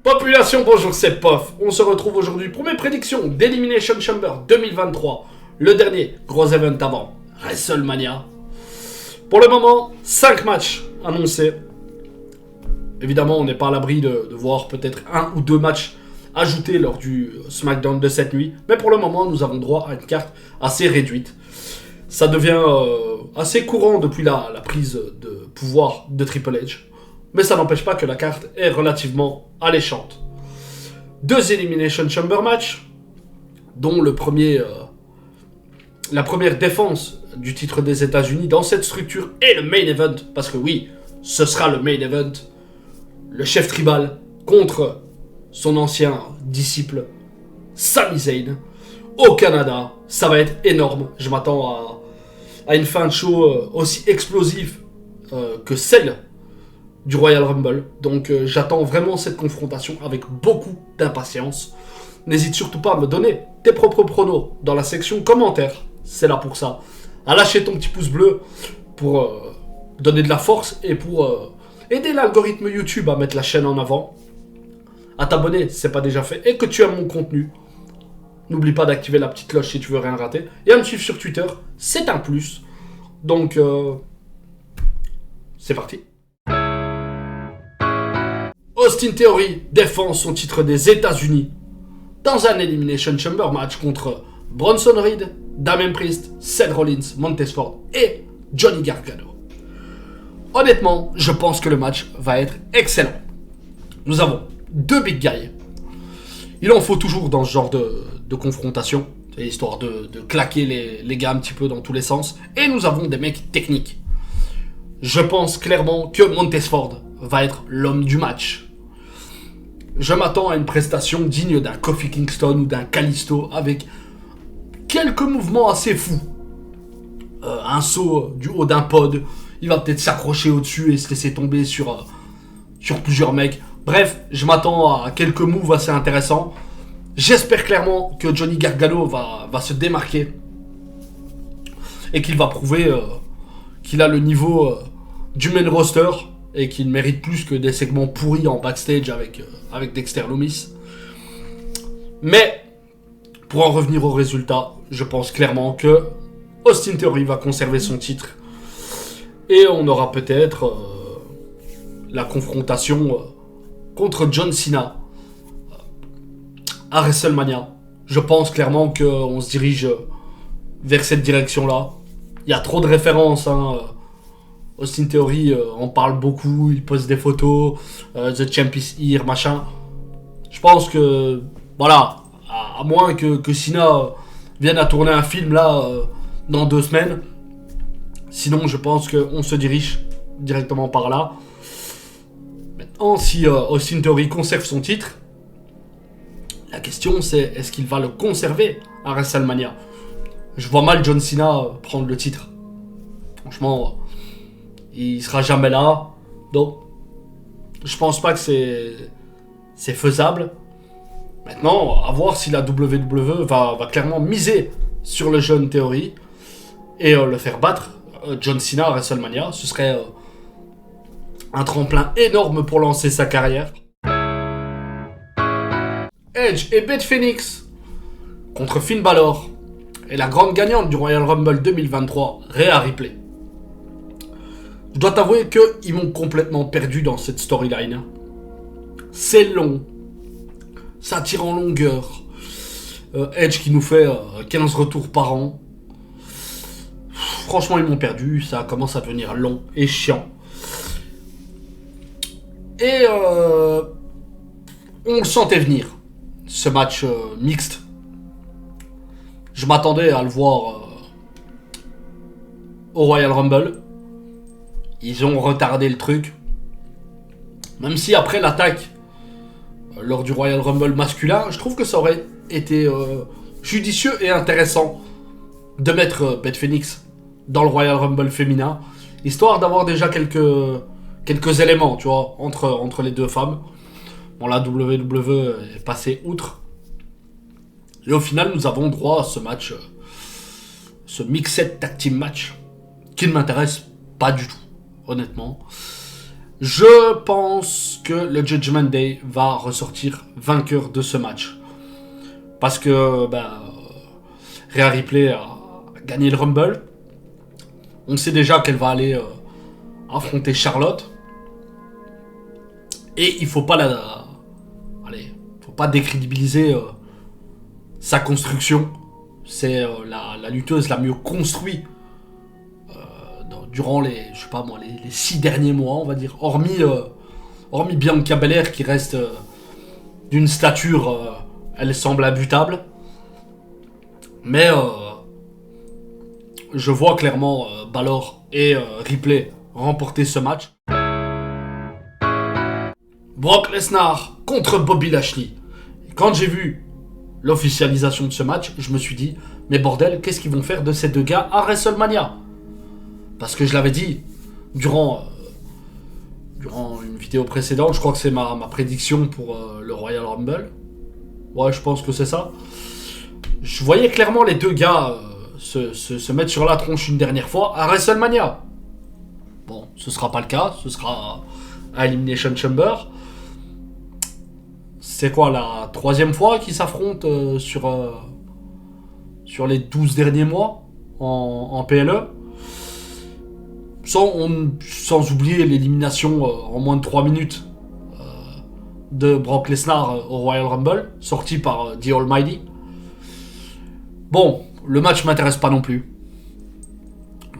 Population, bonjour, c'est Pof. On se retrouve aujourd'hui pour mes prédictions d'Elimination Chamber 2023. Le dernier gros event avant WrestleMania. Pour le moment, 5 matchs annoncés. Évidemment, on n'est pas à l'abri de voir peut-être 1 ou 2 matchs ajoutés lors du SmackDown de cette nuit. Mais pour le moment, nous avons droit à une carte assez réduite. Ça devient assez courant depuis la prise de pouvoir de Triple H. Mais ça n'empêche pas que la carte est relativement alléchante. 2 Elimination Chamber matchs, dont la première défense du titre des États-Unis dans cette structure est le main event. Parce que oui, ce sera le main event. Le chef tribal contre son ancien disciple Sami Zayn au Canada. Ça va être énorme. Je m'attends à une fin de show aussi explosive que celle du Royal Rumble. Donc j'attends vraiment cette confrontation avec beaucoup d'impatience. N'hésite surtout pas à me donner tes propres pronos dans la section commentaires. C'est là pour ça. À lâcher ton petit pouce bleu pour donner de la force et pour aider l'algorithme YouTube à mettre la chaîne en avant. À t'abonner si ce n'est pas déjà fait et que tu aimes mon contenu. N'oublie pas d'activer la petite cloche si tu veux rien rater. Et à me suivre sur Twitter, c'est un plus. Donc c'est parti. Austin Theory défend son titre des États-Unis dans un Elimination Chamber match contre Bronson Reed, Damian Priest, Seth Rollins, Montez Ford et Johnny Gargano. Honnêtement, je pense que le match va être excellent. Nous avons 2 big guys. Il en faut toujours dans ce genre de confrontation, histoire de claquer les gars un petit peu dans tous les sens. Et nous avons des mecs techniques. Je pense clairement que Montez Ford va être l'homme du match. Je m'attends à une prestation digne d'un Kofi Kingston ou d'un Kalisto avec quelques mouvements assez fous. Un saut du haut d'un pod, il va peut-être s'accrocher au-dessus et se laisser tomber sur plusieurs mecs. Bref, je m'attends à quelques moves assez intéressants. J'espère clairement que Johnny Gargano va se démarquer et qu'il va prouver qu'il a le niveau du main roster et qu'il mérite plus que des segments pourris en backstage avec Dexter Lumis. Mais, pour en revenir au résultat, je pense clairement que Austin Theory va conserver son titre. Et on aura peut-être la confrontation contre John Cena à WrestleMania. Je pense clairement qu'on se dirige vers cette direction-là. Il y a trop de références, Austin Theory en parle beaucoup, il poste des photos, The Champ is here, machin. Je pense que, voilà, à moins que Cena vienne à tourner un film là dans 2 semaines. Sinon, je pense qu'on se dirige directement par là. Maintenant, si Austin Theory conserve son titre, la question c'est est-ce qu'il va le conserver à WrestleMania. Je vois mal John Cena prendre le titre. Franchement, il sera jamais là. Donc, je pense pas que c'est faisable. Maintenant, à voir si la WWE va clairement miser sur le jeune Theory et le faire battre John Cena à WrestleMania. Ce serait un tremplin énorme pour lancer sa carrière. Edge et Beth Phoenix contre Finn Balor et la grande gagnante du Royal Rumble 2023, Rhea Ripley. Je dois t'avouer qu'ils m'ont complètement perdu dans cette storyline. C'est long. Ça tire en longueur. Edge qui nous fait 15 retours par an. Franchement, ils m'ont perdu. Ça commence à devenir long et chiant. Et on le sentait venir, ce match mixte. Je m'attendais à le voir au Royal Rumble. Ils ont retardé le truc. Même si après l'attaque lors du Royal Rumble masculin, je trouve que ça aurait été judicieux et intéressant de mettre Beth Phoenix dans le Royal Rumble féminin, histoire d'avoir déjà quelques éléments, tu vois, entre les 2 femmes. Bon, la WWE est passée outre. Et au final, nous avons droit à ce match, ce Mixed Tag Team match, qui ne m'intéresse pas du tout, honnêtement. Je pense que le Judgment Day va ressortir vainqueur de ce match. Parce que Rhea Ripley a gagné le Rumble. On sait déjà qu'elle va aller affronter Charlotte. Et il faut pas faut pas décrédibiliser sa construction. C'est la lutteuse la mieux construite durant les 6 derniers mois, on va dire. Hormis Bianca Belair qui reste d'une stature, elle semble imbutable. Mais je vois clairement Balor et Ripley remporter ce match. Brock Lesnar contre Bobby Lashley. Et quand j'ai vu l'officialisation de ce match, je me suis dit, mais bordel, qu'est-ce qu'ils vont faire de ces deux gars à WrestleMania? Parce que je l'avais dit durant une vidéo précédente, je crois que c'est ma prédiction pour le Royal Rumble. Ouais, je pense que c'est ça. Je voyais clairement les deux gars se mettre sur la tronche une dernière fois à WrestleMania. Bon, ce sera pas le cas, ce sera à Elimination Chamber. C'est quoi, la 3e fois qu'ils s'affrontent sur les 12 derniers mois en PLE, sans oublier l'élimination en moins de 3 minutes de Brock Lesnar au Royal Rumble, sorti par The Almighty. Bon, le match m'intéresse pas non plus.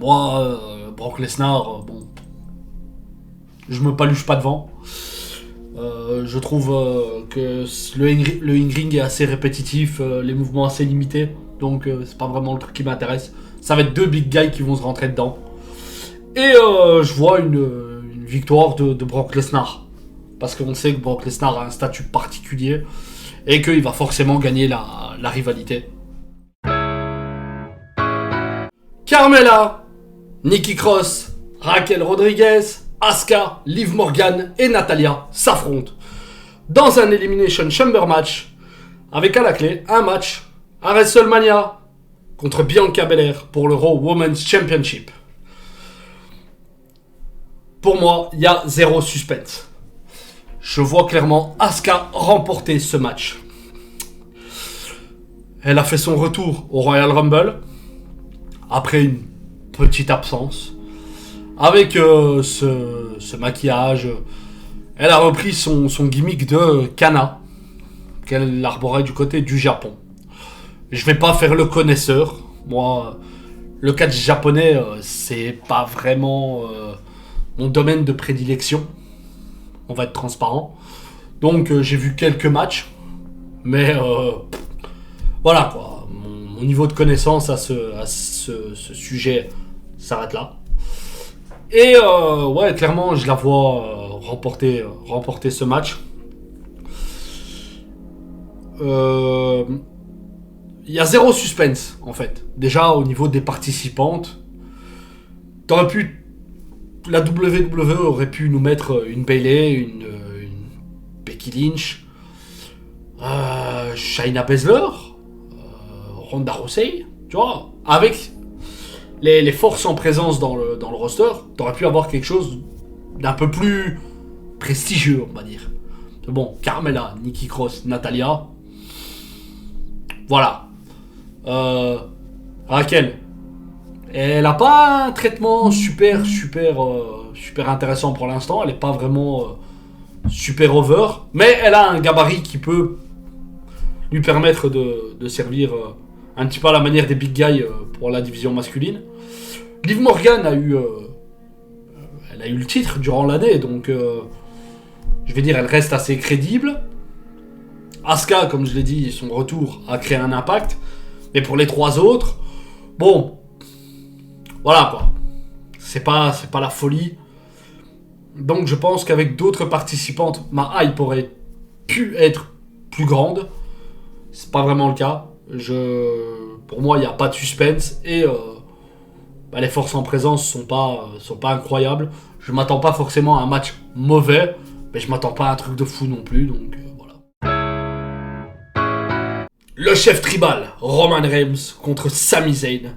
Moi, Brock Lesnar, je me paluche pas devant. Je trouve que le in-ring est assez répétitif, les mouvements assez limités, donc c'est pas vraiment le truc qui m'intéresse. Ça va être 2 big guys qui vont se rentrer dedans. Et je vois une victoire de Brock Lesnar. Parce qu'on sait que Brock Lesnar a un statut particulier et qu'il va forcément gagner la rivalité. Carmella, Nikki Cross, Raquel Rodriguez, Asuka, Liv Morgan et Natalya s'affrontent dans un Elimination Chamber match avec à la clé un match à WrestleMania contre Bianca Belair pour le Raw Women's Championship. Pour moi, il y a 0 suspense. Je vois clairement Asuka remporter ce match. Elle a fait son retour au Royal Rumble après une petite absence. Avec ce maquillage, elle a repris son gimmick de Kana qu'elle arborait du côté du Japon. Je vais pas faire le connaisseur. Moi, le catch japonais, c'est pas vraiment mon domaine de prédilection. On va être transparent. Donc j'ai vu quelques matchs. Mais voilà quoi. Mon niveau de connaissance à ce sujet s'arrête là. Et ouais, clairement, je la vois remporter ce match. Il y a 0 suspense, en fait. Déjà, au niveau des participantes, la WWE aurait pu nous mettre une Bayley, une Becky Lynch, Shayna Baszler, Ronda Rousey, tu vois, avec les forces en présence dans le roster, t'aurais pu avoir quelque chose d'un peu plus prestigieux, on va dire. Bon, Carmella, Nikki Cross, Natalya, voilà. Raquel, elle a pas un traitement super intéressant pour l'instant. Elle est pas vraiment super over, mais elle a un gabarit qui peut lui permettre de servir un petit peu à la manière des big guys pour la division masculine. Liv Morgan a eu le titre durant l'année, donc je vais dire elle reste assez crédible. Asuka, comme je l'ai dit, son retour a créé un impact, mais pour les 3 autres, bon, voilà quoi, c'est pas la folie. Donc je pense qu'avec d'autres participantes, ma hype aurait pu être plus grande. C'est pas vraiment le cas. Pour moi, il n'y a pas de suspense et les forces en présence sont pas incroyables. Je m'attends pas forcément à un match mauvais, mais je m'attends pas à un truc de fou non plus. Donc voilà. Le chef tribal Roman Reigns contre Sami Zayn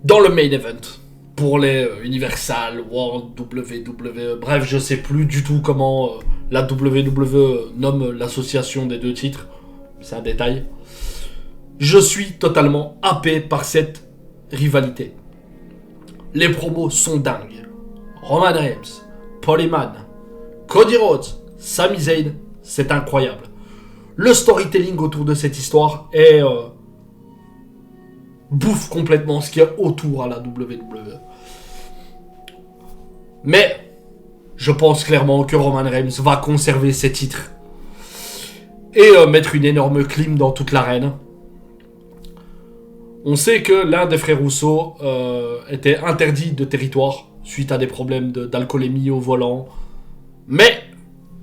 dans le main event. pour les Universal, World, WWE, bref, je sais plus du tout comment la WWE nomme l'association des deux titres, c'est un détail. Je suis totalement happé par cette rivalité. Les promos sont dingues. Roman Reigns, Paul Heyman, Cody Rhodes, Sami Zayn, c'est incroyable. Le storytelling autour de cette histoire est bouffe complètement ce qu'il y a autour à la WWE. Mais je pense clairement que Roman Reigns va conserver ses titres et mettre une énorme clim dans toute l'arène. On sait que l'un des frères Rousseau était interdit de territoire suite à des problèmes d'alcoolémie au volant. Mais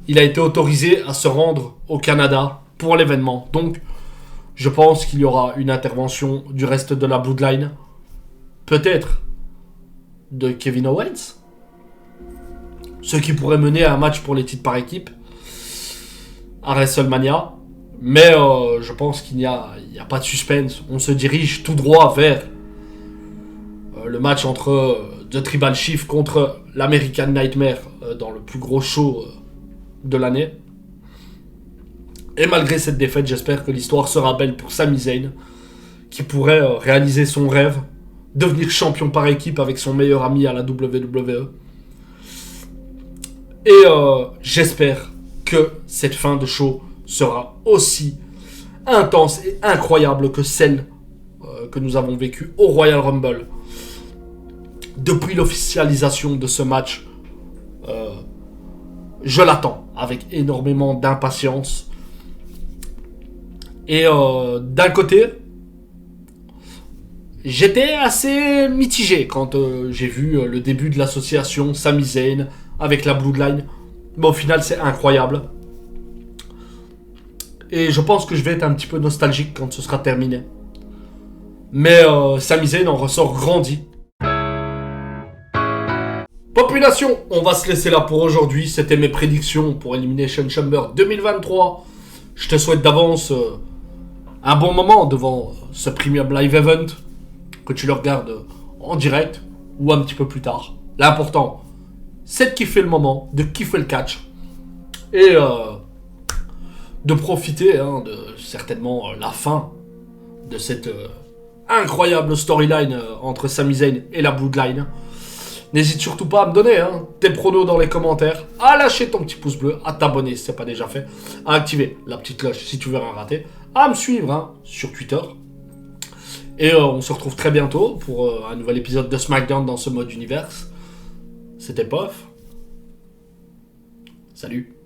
il a été autorisé à se rendre au Canada pour l'événement. Donc, je pense qu'il y aura une intervention du reste de la Bloodline. Peut-être de Kevin Owens. Ce qui pourrait mener à un match pour les titres par équipe à WrestleMania. Mais je pense qu'il n'y a pas de suspense. On se dirige tout droit vers le match entre The Tribal Chief contre l'American Nightmare dans le plus gros show de l'année. Et malgré cette défaite, j'espère que l'histoire sera belle pour Sami Zayn, qui pourrait réaliser son rêve, devenir champion par équipe avec son meilleur ami à la WWE. Et j'espère que cette fin de show sera aussi intense et incroyable que celle que nous avons vécue au Royal Rumble. Depuis l'officialisation de ce match, je l'attends avec énormément d'impatience. Et d'un côté, j'étais assez mitigé quand j'ai vu le début de l'association Sami Zayn avec la Bloodline. Mais au final, c'est incroyable. Et je pense que je vais être un petit peu nostalgique quand ce sera terminé. Mais Sami Zayn en ressort grandi. Population, on va se laisser là pour aujourd'hui. C'était mes prédictions pour Elimination Chamber 2023. Je te souhaite d'avance un bon moment devant ce Premium Live Event. Que tu le regardes en direct ou un petit peu plus tard. L'important, c'est de kiffer le moment, de kiffer le catch. Et de profiter de certainement la fin de cette incroyable storyline entre Sami Zayn et la Bloodline. N'hésite surtout pas à me donner tes pronos dans les commentaires, à lâcher ton petit pouce bleu, à t'abonner si ce n'est pas déjà fait, à activer la petite cloche si tu veux rien rater, à me suivre sur Twitter. Et on se retrouve très bientôt pour un nouvel épisode de SmackDown dans ce mode univers. C'était Pof. Salut.